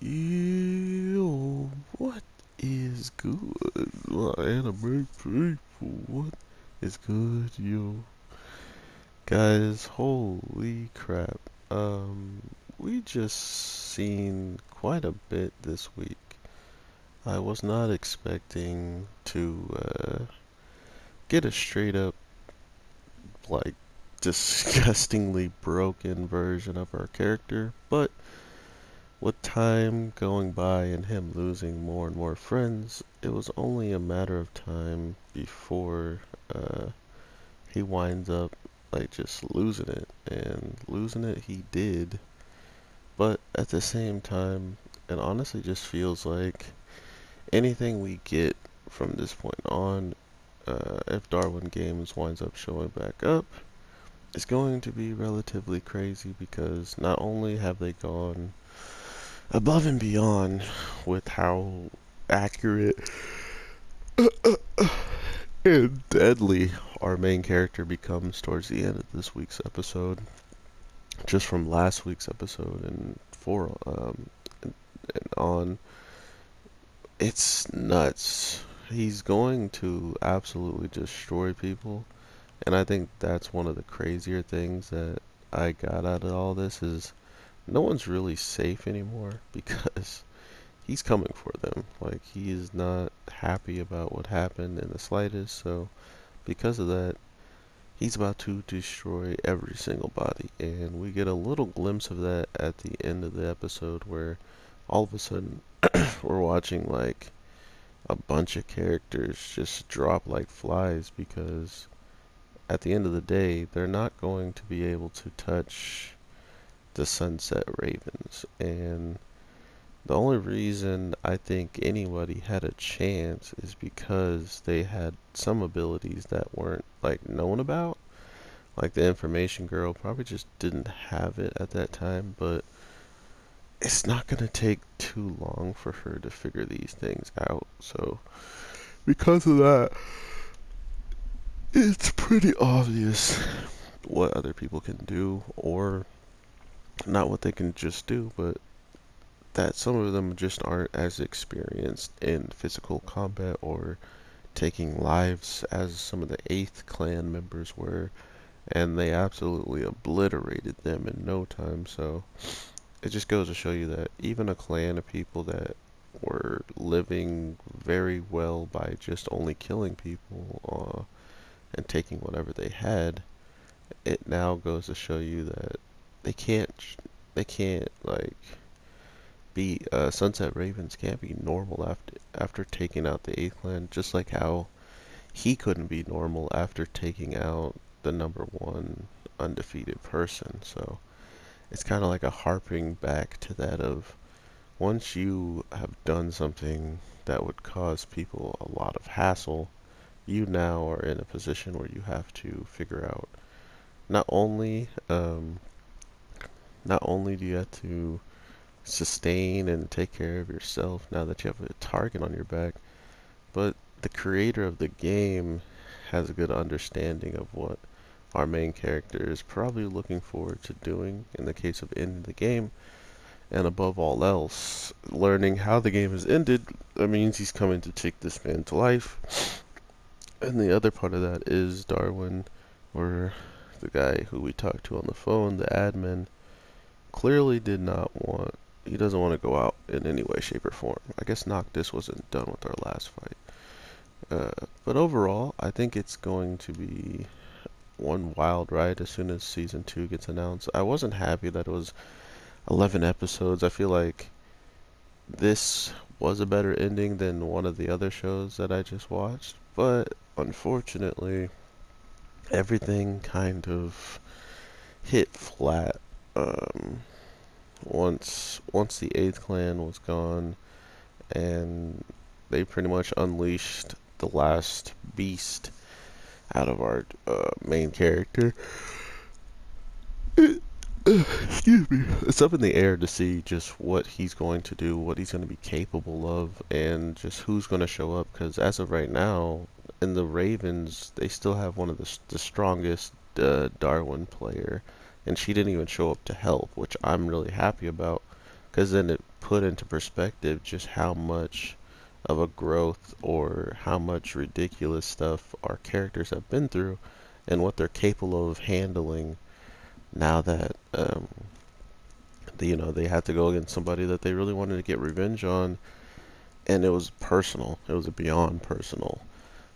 Yo, what is good? My anime people, what is good, yo? Guys, holy crap. We just seen quite a bit this week. I was not expecting to get a straight up, like, disgustingly broken version of our character, but with time going by and him losing more and more friends, it was only a matter of time before uh, he winds up like just losing it. And losing it he did, but at the same time, it honestly just feels like anything we get from this point on, if Darwin Games winds up showing back up, is going to be relatively crazy because not only have they gone above and beyond with how accurate and deadly our main character becomes towards the end of this week's episode, just from last week's episode and on, it's nuts. He's going to absolutely destroy people, and I think that's one of the crazier things that I got out of all this is no one's really safe anymore because he's coming for them. Like, he is not happy about what happened in the slightest, so because of that, he's about to destroy every single body. And we get a little glimpse of that at the end of the episode where all of a sudden we're watching like a bunch of characters just drop like flies because at the end of the day, they're not going to be able to touch the Sunset Ravens. And the only reason I think anybody had a chance is because they had some abilities that weren't like known about. Like the information girl probably just didn't have it at that time, but it's not gonna take too long for her to figure these things out. So because of that, it's pretty obvious what other people can do, or not what they can just do, but that some of them just aren't as experienced in physical combat or taking lives as some of the 8th clan members were, and they absolutely obliterated them in no time. So it just goes to show you that even a clan of people that were living very well by just only killing people and taking whatever they had, it now goes to show you that they can't they can't like be Sunset Ravens can't be normal after taking out the 8th clan, just like how he couldn't be normal after taking out the number one undefeated person. So it's kind of like a harping back to that of once you have done something that would cause people a lot of hassle, you now are in a position where you have to figure out not only not only do you have to sustain and take care of yourself now that you have a target on your back, but the creator of the game has a good understanding of what our main character is probably looking forward to doing in the case of ending the game, and above all else, learning how the game is ended. That means he's coming to take this man to life. And the other part of that is Darwin, or the guy who we talked to on the phone, the admin, clearly did not want, he doesn't want to go out in any way, shape, or form. I guess Noctis wasn't done with our last fight. But overall, I think it's going to be one wild ride as soon as season 2 gets announced. I wasn't happy that it was 11 episodes. I feel like this was a better ending than one of the other shows that I just watched, but unfortunately, everything kind of hit flat. Um, once the 8th clan was gone, and they pretty much unleashed the last beast out of our main character. Excuse me. It's up in the air to see just what he's going to do, what he's going to be capable of, and just who's going to show up. Because as of right now, in the Ravens, they still have one of the strongest Darwin player, and she didn't even show up to help, which I'm really happy about. because then it put into perspective just how much of a growth or how much ridiculous stuff our characters have been through and what they're capable of handling now that they had to go against somebody that they really wanted to get revenge on, and it was personal. It was beyond personal.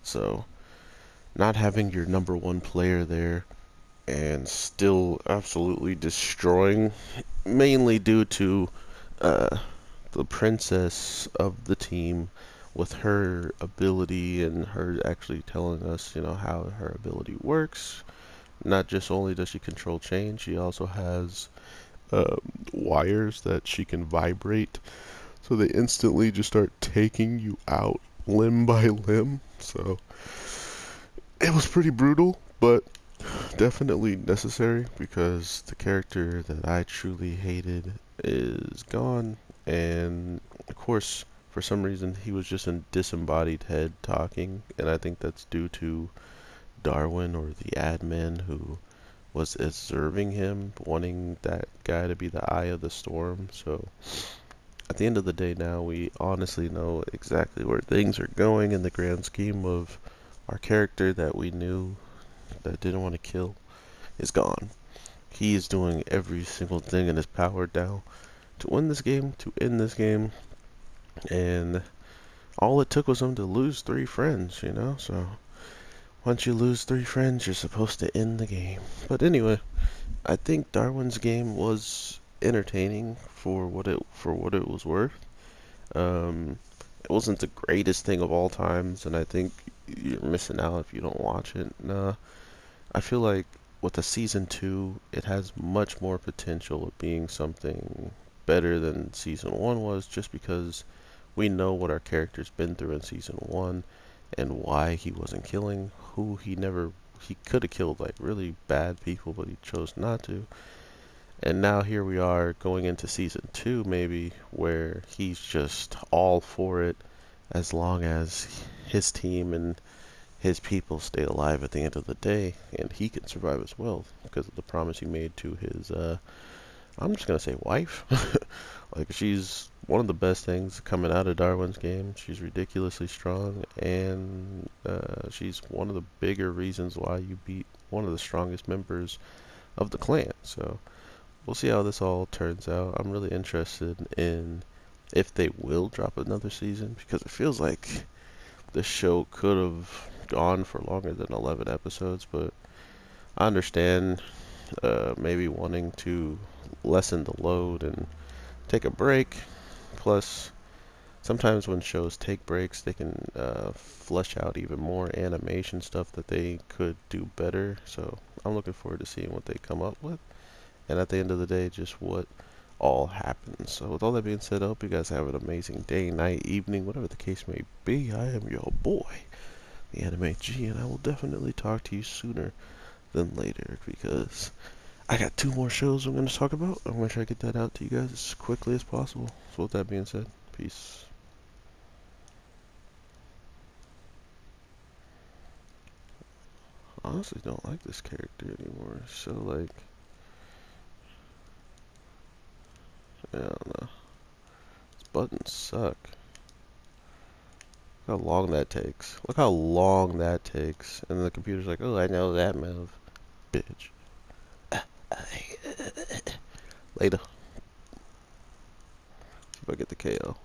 So not having your number one player there and still absolutely destroying, mainly due to uh, the princess of the team with her ability and her actually telling us, how her ability works. Not just only does she control change, she also has uh, wires that she can vibrate, so they instantly just start taking you out limb by limb. So it was pretty brutal, but definitely necessary because the character that I truly hated is gone. And of course, for some reason, he was just a disembodied head talking, and I think that's due to Darwin or the admin who was observing him, wanting that guy to be the eye of the storm. So at the end of the day now, we honestly know exactly where things are going in the grand scheme of our character that we knew that didn't want to kill is gone. He is doing every single thing in his power now to win this game, to end this game, and all it took was him to lose 3 friends. So once you lose 3 friends, you're supposed to end the game. But anyway, I think Darwin's game was entertaining for what it was worth. It wasn't the greatest thing of all times, and I think you're missing out if you don't watch it. Nah, I feel like with a season 2, it has much more potential of being something better than season 1 was, just because we know what our character's been through in season 1 and why he wasn't killing, who he could have killed like really bad people, but he chose not to. And now here we are going into season 2 maybe, where he's just all for it as long as his team and his people stay alive at the end of the day, and he can survive as well because of the promise he made to his I'm just gonna say wife. Like, she's one of the best things coming out of Darwin's game. She's ridiculously strong, and she's one of the bigger reasons why you beat one of the strongest members of the clan. So we'll see how this all turns out. I'm really interested in if they will drop another season, because it feels like the show could have gone for longer than 11 episodes, but I understand maybe wanting to lessen the load and take a break. Plus, sometimes when shows take breaks, they can flesh out even more animation stuff that they could do better. So I'm looking forward to seeing what they come up with. And at the end of the day, just what all happens. So with all that being said, I hope you guys have an amazing day, night, evening, whatever the case may be. I am your boy, the Anime G, and I will definitely talk to you sooner than later, because I got 2 more shows I'm going to talk about. I'm going to try to get that out to you guys as quickly as possible. So with that being said, peace. I honestly don't like this character anymore. So, like, I don't know. These buttons suck. Look how long that takes. Look how long that takes. And then the computer's like, oh, I know that move. Bitch. Later. See if I get the KO.